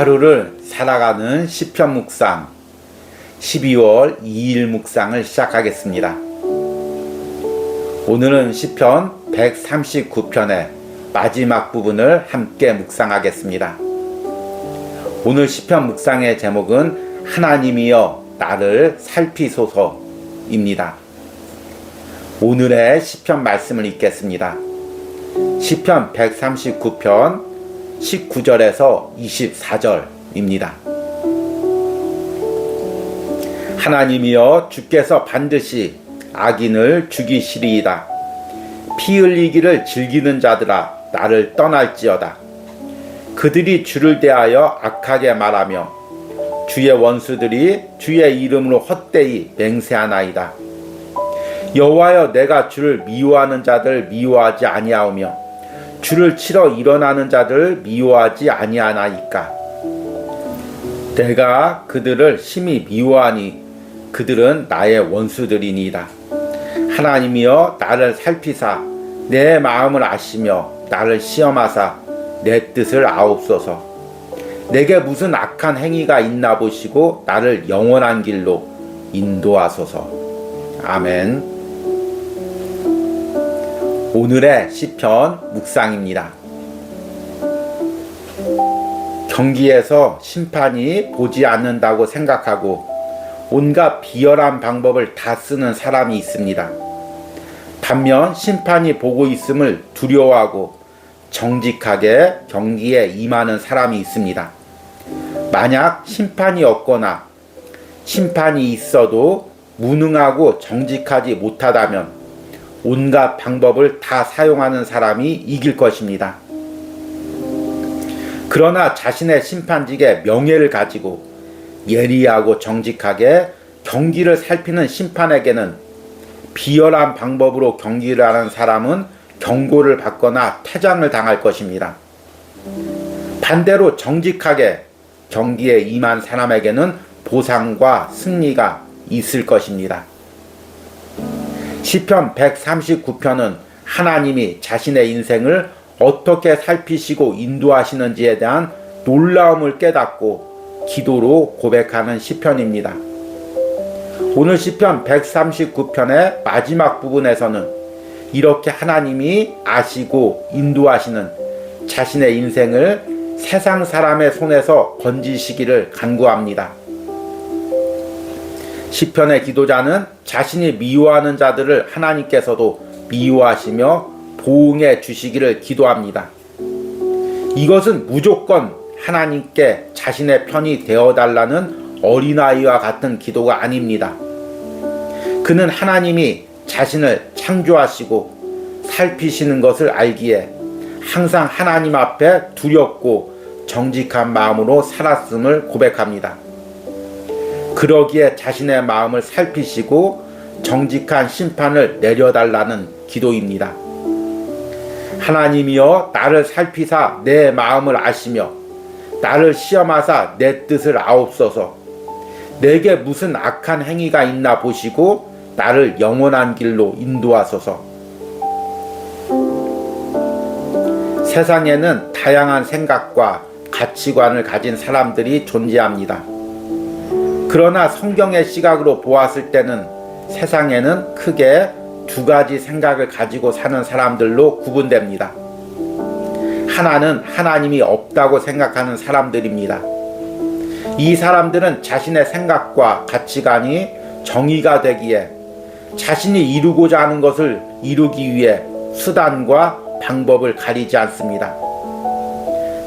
하루를 살아가는 시편 묵상 12월 2일 묵상을 시작하겠습니다. 오늘은 시편 139편의 마지막 부분을 함께 묵상하겠습니다. 오늘 시편 묵상의 제목은 하나님이여 나를 살피소서입니다. 오늘의 시편 말씀을 읽겠습니다. 시편 139편 19절에서 24절입니다. 하나님이여 주께서 반드시 악인을 죽이시리이다. 피 흘리기를 즐기는 자들아 나를 떠날지어다. 그들이 주를 대하여 악하게 말하며 주의 원수들이 주의 이름으로 헛되이 맹세하나이다. 여호와여 내가 주를 미워하는 자들 미워하지 아니하오며 주를 치러 일어나는 자들을 미워하지 아니하나이까. 내가 그들을 심히 미워하니 그들은 나의 원수들이니이다. 하나님이여 나를 살피사 내 마음을 아시며 나를 시험하사 내 뜻을 아옵소서. 내게 무슨 악한 행위가 있나 보시고 나를 영원한 길로 인도하소서. 아멘. 오늘의 시편 묵상입니다. 경기에서 심판이 보지 않는다고 생각하고 온갖 비열한 방법을 다 쓰는 사람이 있습니다. 반면 심판이 보고 있음을 두려워하고 정직하게 경기에 임하는 사람이 있습니다. 만약 심판이 없거나 심판이 있어도 무능하고 정직하지 못하다면 온갖 방법을 다 사용하는 사람이 이길 것입니다. 그러나 자신의 심판직의 명예를 가지고 예리하고 정직하게 경기를 살피는 심판에게는 비열한 방법으로 경기를 하는 사람은 경고를 받거나 퇴장을 당할 것입니다. 반대로 정직하게 경기에 임한 사람에게는 보상과 승리가 있을 것입니다. 시편 139편은 하나님이 자신의 인생을 어떻게 살피시고 인도하시는지에 대한 놀라움을 깨닫고 기도로 고백하는 시편입니다. 오늘 시편 139편의 마지막 부분에서는 이렇게 하나님이 아시고 인도하시는 자신의 인생을 세상 사람의 손에서 건지시기를 간구합니다. 시편의 기도자는 자신이 미워하는 자들을 하나님께서도 미워하시며 보응해 주시기를 기도합니다. 이것은 무조건 하나님께 자신의 편이 되어달라는 어린아이와 같은 기도가 아닙니다. 그는 하나님이 자신을 창조하시고 살피시는 것을 알기에 항상 하나님 앞에 두렵고 정직한 마음으로 살았음을 고백합니다. 그러기에 자신의 마음을 살피시고 정직한 심판을 내려달라는 기도입니다. 하나님이여 나를 살피사 내 마음을 아시며 나를 시험하사 내 뜻을 아옵소서. 내게 무슨 악한 행위가 있나 보시고 나를 영원한 길로 인도하소서. 세상에는 다양한 생각과 가치관을 가진 사람들이 존재합니다. 그러나 성경의 시각으로 보았을 때는 세상에는 크게 두 가지 생각을 가지고 사는 사람들로 구분됩니다. 하나는 하나님이 없다고 생각하는 사람들입니다. 이 사람들은 자신의 생각과 가치관이 정의가 되기에 자신이 이루고자 하는 것을 이루기 위해 수단과 방법을 가리지 않습니다.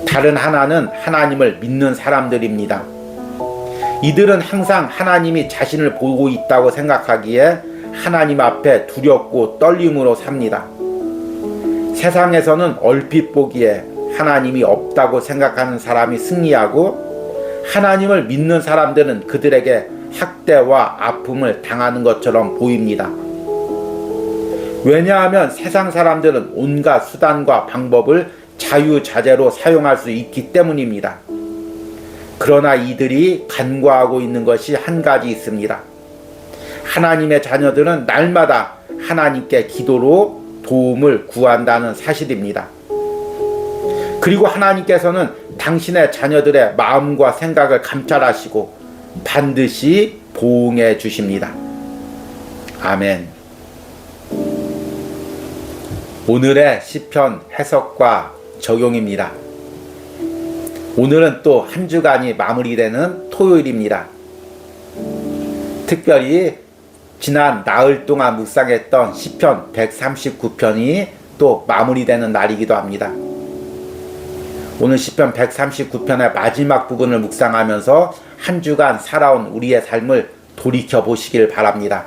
다른 하나는 하나님을 믿는 사람들입니다. 이들은 항상 하나님이 자신을 보고 있다고 생각하기에 하나님 앞에 두렵고 떨림으로 삽니다. 세상에서는 얼핏 보기에 하나님이 없다고 생각하는 사람이 승리하고 하나님을 믿는 사람들은 그들에게 학대와 아픔을 당하는 것처럼 보입니다. 왜냐하면 세상 사람들은 온갖 수단과 방법을 자유자재로 사용할 수 있기 때문입니다. 그러나 이들이 간과하고 있는 것이 한 가지 있습니다. 하나님의 자녀들은 날마다 하나님께 기도로 도움을 구한다는 사실입니다. 그리고 하나님께서는 당신의 자녀들의 마음과 생각을 감찰하시고 반드시 보응해 주십니다. 아멘. 오늘의 시편 해석과 적용입니다. 오늘은 또 한 주간이 마무리되는 토요일입니다. 특별히 지난 나흘 동안 묵상했던 시편 139편이 또 마무리되는 날이기도 합니다. 오늘 시편 139편의 마지막 부분을 묵상하면서 한 주간 살아온 우리의 삶을 돌이켜 보시길 바랍니다.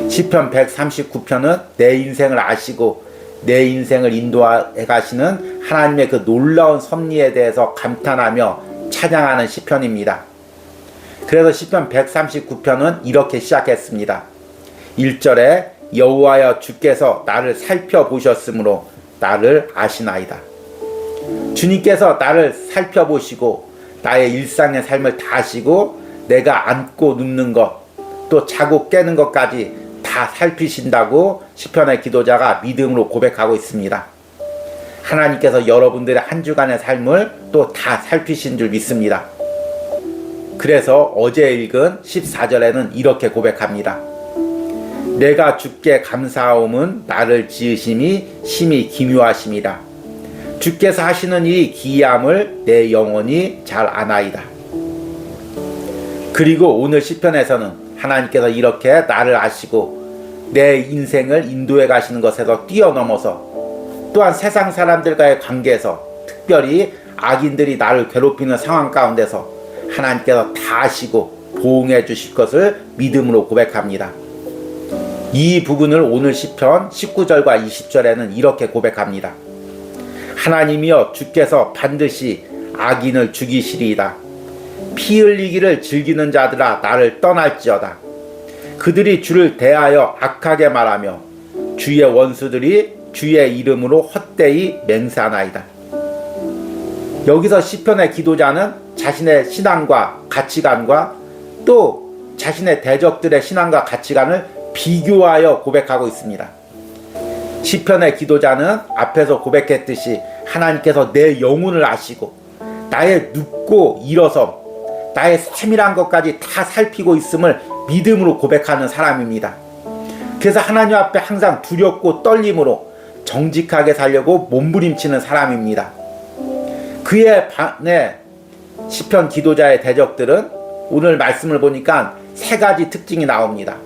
시편 139편은 내 인생을 아시고 내 인생을 인도해 가시는 하나님의 그 놀라운 섭리에 대해서 감탄하며 찬양하는 시편입니다. 그래서 시편 139편은 이렇게 시작했습니다. 1절에 여호와여 주께서 나를 살펴보셨으므로 나를 아시나이다. 주님께서 나를 살펴보시고 나의 일상의 삶을 다 아시고 내가 앉고 눕는 것, 또 자고 깨는 것까지 다 살피신다고 시편의 기도자가 믿음으로 고백하고 있습니다. 하나님께서 여러분들의 한 주간의 삶을 또 다 살피신 줄 믿습니다. 그래서 어제 읽은 14절에는 이렇게 고백합니다. 내가 주께 감사하옴은 나를 지으심이 심히 기묘하심이라. 주께서 하시는 일이 기이함을 내 영혼이 잘 아나이다. 그리고 오늘 시편에서는 하나님께서 이렇게 나를 아시고 내 인생을 인도해 가시는 것에서 뛰어넘어서 또한 세상 사람들과의 관계에서 특별히 악인들이 나를 괴롭히는 상황 가운데서 하나님께서 다 아시고 보응해 주실 것을 믿음으로 고백합니다. 이 부분을 오늘 시편 19절과 20절에는 이렇게 고백합니다. 하나님이여 주께서 반드시 악인을 죽이시리이다. 피 흘리기를 즐기는 자들아 나를 떠날지어다. 그들이 주를 대하여 악하게 말하며 주의 원수들이 주의 이름으로 헛되이 맹세하나이다. 여기서 시편의 기도자는 자신의 신앙과 가치관과 또 자신의 대적들의 신앙과 가치관을 비교하여 고백하고 있습니다. 시편의 기도자는 앞에서 고백했듯이 하나님께서 내 영혼을 아시고 나의 눕고 일어섬, 나의 세밀한 것까지 다 살피고 있음을 믿음으로 고백하는 사람입니다. 그래서 하나님 앞에 항상 두렵고 떨림으로 정직하게 살려고 몸부림치는 사람입니다. 그의 반해 시편 기도자의 대적들은 오늘 말씀을 보니까 세 가지 특징이 나옵니다.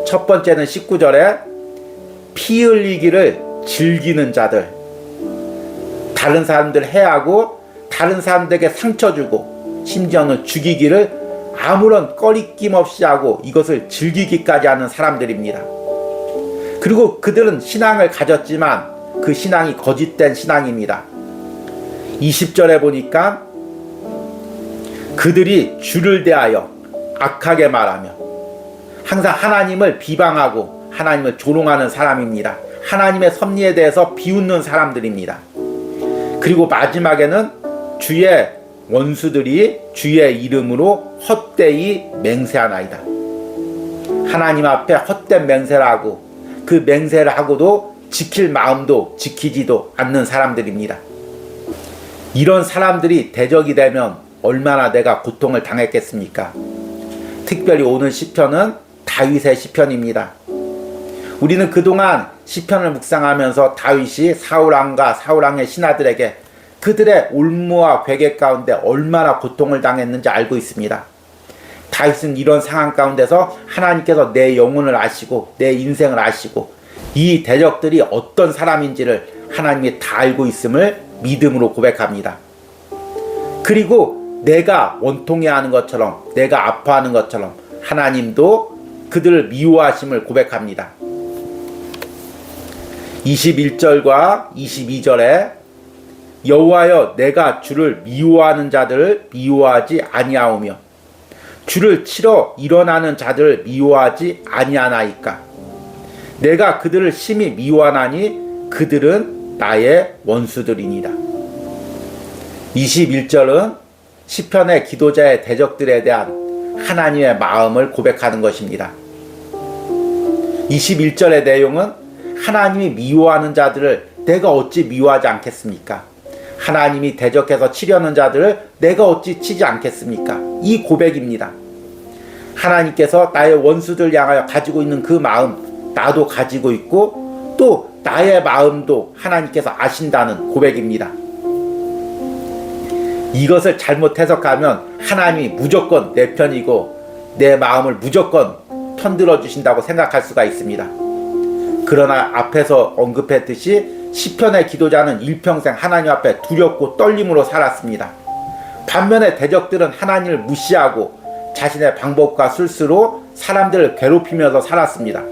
첫 번째는 19절에 피 흘리기를 즐기는 자들, 다른 사람들 해하고 다른 사람들에게 상처 주고 심지어는 죽이기를 아무런 꺼리낌 없이 하고 이것을 즐기기까지 하는 사람들입니다. 그리고 그들은 신앙을 가졌지만 그 신앙이 거짓된 신앙입니다. 20절에 보니까 그들이 주를 대하여 악하게 말하며 항상 하나님을 비방하고 하나님을 조롱하는 사람입니다. 하나님의 섭리에 대해서 비웃는 사람들입니다. 그리고 마지막에는 주의 원수들이 주의 이름으로 헛되이 맹세하나이다. 하나님 앞에 헛된 맹세를 하고 그 맹세를 하고도 지킬 마음도 지키지도 않는 사람들입니다. 이런 사람들이 대적이 되면 얼마나 내가 고통을 당했겠습니까? 특별히 오늘 시편은 다윗의 시편입니다. 우리는 그동안 시편을 묵상하면서 다윗이 사울왕과 사울왕의 신하들에게 그들의 올무와 회개 가운데 얼마나 고통을 당했는지 알고 있습니다. 다윗은 이런 상황 가운데서 하나님께서 내 영혼을 아시고 내 인생을 아시고 이 대적들이 어떤 사람인지를 하나님이 다 알고 있음을 믿음으로 고백합니다. 그리고 내가 원통해하는 것처럼 내가 아파하는 것처럼 하나님도 그들을 미워하심을 고백합니다. 21절과 22절에 여호와여 내가 주를 미워하는 자들을 미워하지 아니하오며 주를 치러 일어나는 자들을 미워하지 아니하나이까. 내가 그들을 심히 미워하나니 그들은 나의 원수들이니라. 21절은 시편의 기도자의 대적들에 대한 하나님의 마음을 고백하는 것입니다. 21절의 내용은 하나님이 미워하는 자들을 내가 어찌 미워하지 않겠습니까? 하나님이 대적해서 치려는 자들을 내가 어찌 치지 않겠습니까? 이 고백입니다. 하나님께서 나의 원수들 향하여 가지고 있는 그 마음 나도 가지고 있고 또 나의 마음도 하나님께서 아신다는 고백입니다. 이것을 잘못 해석하면 하나님이 무조건 내 편이고 내 마음을 무조건 편들어 주신다고 생각할 수가 있습니다. 그러나 앞에서 언급했듯이 시편의 기도자는 일평생 하나님 앞에 두렵고 떨림으로 살았습니다. 반면에 대적들은 하나님을 무시하고 자신의 방법과 술수로 사람들을 괴롭히면서 살았습니다.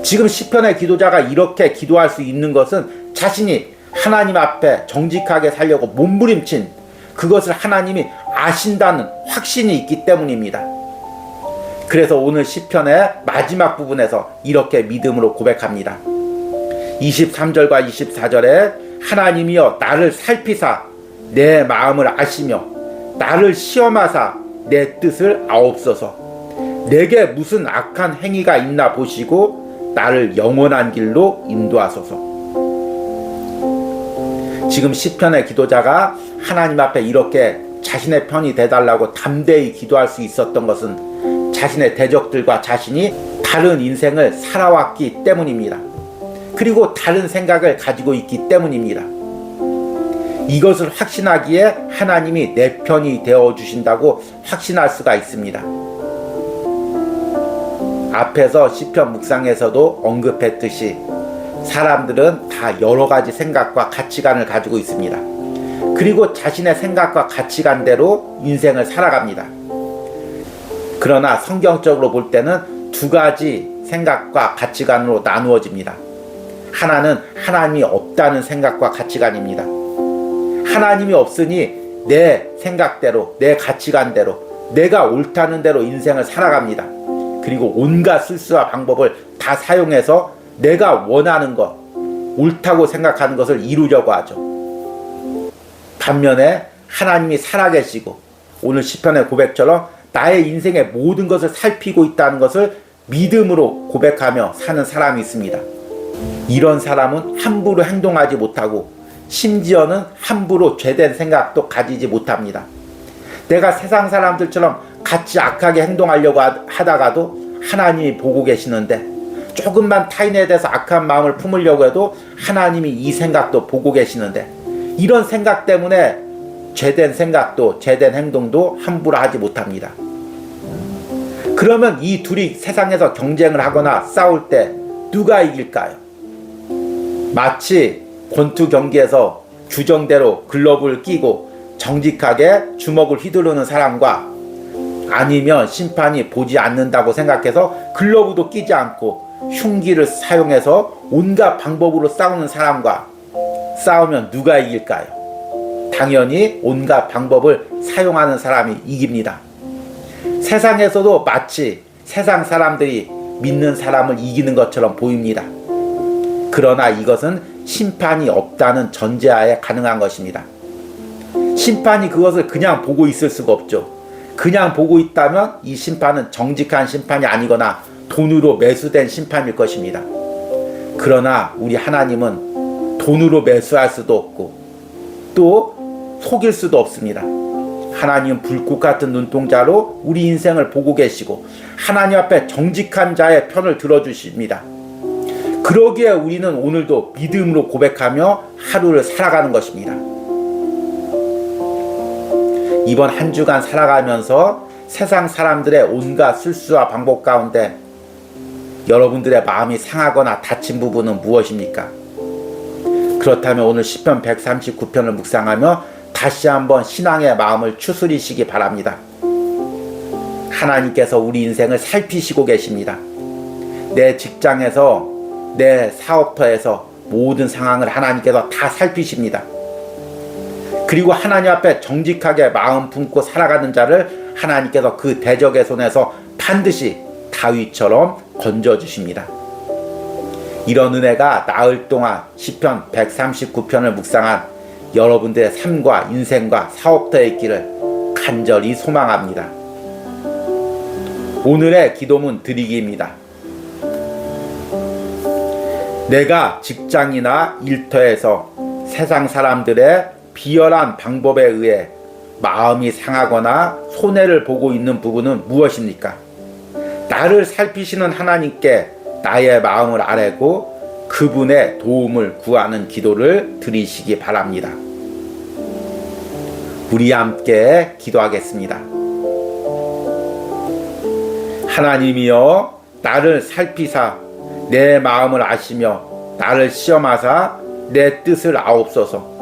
지금 시편의 기도자가 이렇게 기도할 수 있는 것은 자신이 하나님 앞에 정직하게 살려고 몸부림친 그것을 하나님이 아신다는 확신이 있기 때문입니다. 그래서 오늘 시편의 마지막 부분에서 이렇게 믿음으로 고백합니다. 23절과 24절에 하나님이여 나를 살피사 내 마음을 아시며 나를 시험하사 내 뜻을 아옵소서. 내게 무슨 악한 행위가 있나 보시고 나를 영원한 길로 인도하소서. 지금 시편의 기도자가 하나님 앞에 이렇게 자신의 편이 되달라고 담대히 기도할 수 있었던 것은 자신의 대적들과 자신이 다른 인생을 살아왔기 때문입니다. 그리고 다른 생각을 가지고 있기 때문입니다. 이것을 확신하기에 하나님이 내 편이 되어주신다고 확신할 수가 있습니다. 앞에서 시편 묵상에서도 언급했듯이 사람들은 다 여러 가지 생각과 가치관을 가지고 있습니다. 그리고 자신의 생각과 가치관대로 인생을 살아갑니다. 그러나 성경적으로 볼 때는 두 가지 생각과 가치관으로 나누어집니다. 하나는 하나님이 없다는 생각과 가치관입니다. 하나님이 없으니 내 생각대로, 내 가치관대로, 내가 옳다는 대로 인생을 살아갑니다. 그리고 온갖 술수와 방법을 다 사용해서 내가 원하는 것, 옳다고 생각하는 것을 이루려고 하죠. 반면에 하나님이 살아계시고 오늘 시편의 고백처럼 나의 인생의 모든 것을 살피고 있다는 것을 믿음으로 고백하며 사는 사람이 있습니다. 이런 사람은 함부로 행동하지 못하고 심지어는 함부로 죄된 생각도 가지지 못합니다. 내가 세상 사람들처럼 같이 악하게 행동하려고 하다가도 하나님이 보고 계시는데 조금만 타인에 대해서 악한 마음을 품으려고 해도 하나님이 이 생각도 보고 계시는데 이런 생각 때문에 죄된 생각도 죄된 행동도 함부로 하지 못합니다. 그러면 이 둘이 세상에서 경쟁을 하거나 싸울 때 누가 이길까요? 마치 권투 경기에서 규정대로 글러브를 끼고 정직하게 주먹을 휘두르는 사람과 아니면 심판이 보지 않는다고 생각해서 글러브도 끼지 않고 흉기를 사용해서 온갖 방법으로 싸우는 사람과 싸우면 누가 이길까요? 당연히 온갖 방법을 사용하는 사람이 이깁니다. 세상에서도 마치 세상 사람들이 믿는 사람을 이기는 것처럼 보입니다. 그러나 이것은 심판이 없다는 전제하에 가능한 것입니다. 심판이 그것을 그냥 보고 있을 수가 없죠. 그냥 보고 있다면 이 심판은 정직한 심판이 아니거나 돈으로 매수된 심판일 것입니다. 그러나 우리 하나님은 돈으로 매수할 수도 없고 또 속일 수도 없습니다. 하나님은 불꽃 같은 눈동자로 우리 인생을 보고 계시고 하나님 앞에 정직한 자의 편을 들어주십니다. 그러기에 우리는 오늘도 믿음으로 고백하며 하루를 살아가는 것입니다. 이번 한 주간 살아가면서 세상 사람들의 온갖 술수와 방법 가운데 여러분들의 마음이 상하거나 다친 부분은 무엇입니까? 그렇다면 오늘 시편 139편을 묵상하며 다시 한번 신앙의 마음을 추스리시기 바랍니다. 하나님께서 우리 인생을 살피시고 계십니다. 내 직장에서, 내 사업터에서 모든 상황을 하나님께서 다 살피십니다. 그리고 하나님 앞에 정직하게 마음 품고 살아가는 자를 하나님께서 그 대적의 손에서 반드시 다윗처럼 건져주십니다. 이런 은혜가 나흘 동안 시편 139편을 묵상한 여러분들의 삶과 인생과 사업터에 있기를 간절히 소망합니다. 오늘의 기도문 드리기입니다. 내가 직장이나 일터에서 세상 사람들의 비열한 방법에 의해 마음이 상하거나 손해를 보고 있는 부분은 무엇입니까? 나를 살피시는 하나님께 나의 마음을 아뢰고 그분의 도움을 구하는 기도를 드리시기 바랍니다. 우리 함께 기도하겠습니다. 하나님이여, 나를 살피사 내 마음을 아시며 나를 시험하사 내 뜻을 아옵소서.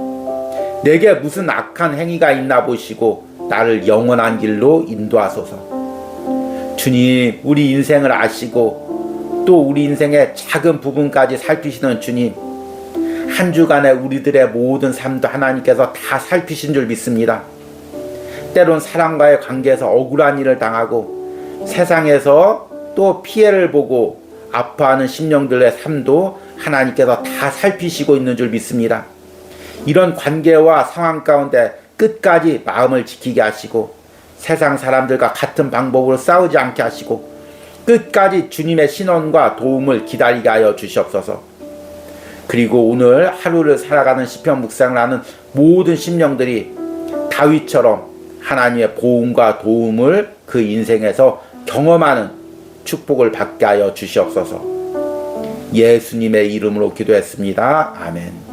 내게 무슨 악한 행위가 있나 보시고 나를 영원한 길로 인도하소서. 주님, 우리 인생을 아시고 또 우리 인생의 작은 부분까지 살피시는 주님, 한 주간의 우리들의 모든 삶도 하나님께서 다 살피신 줄 믿습니다. 때론 사람과의 관계에서 억울한 일을 당하고 세상에서 또 피해를 보고 아파하는 심령들의 삶도 하나님께서 다 살피시고 있는 줄 믿습니다. 이런 관계와 상황 가운데 끝까지 마음을 지키게 하시고 세상 사람들과 같은 방법으로 싸우지 않게 하시고 끝까지 주님의 신원과 도움을 기다리게 하여 주시옵소서. 그리고 오늘 하루를 살아가는 시편 묵상을 하는 모든 심령들이 다윗처럼 하나님의 보응과 도움을 그 인생에서 경험하는 축복을 받게 하여 주시옵소서. 예수님의 이름으로 기도했습니다. 아멘.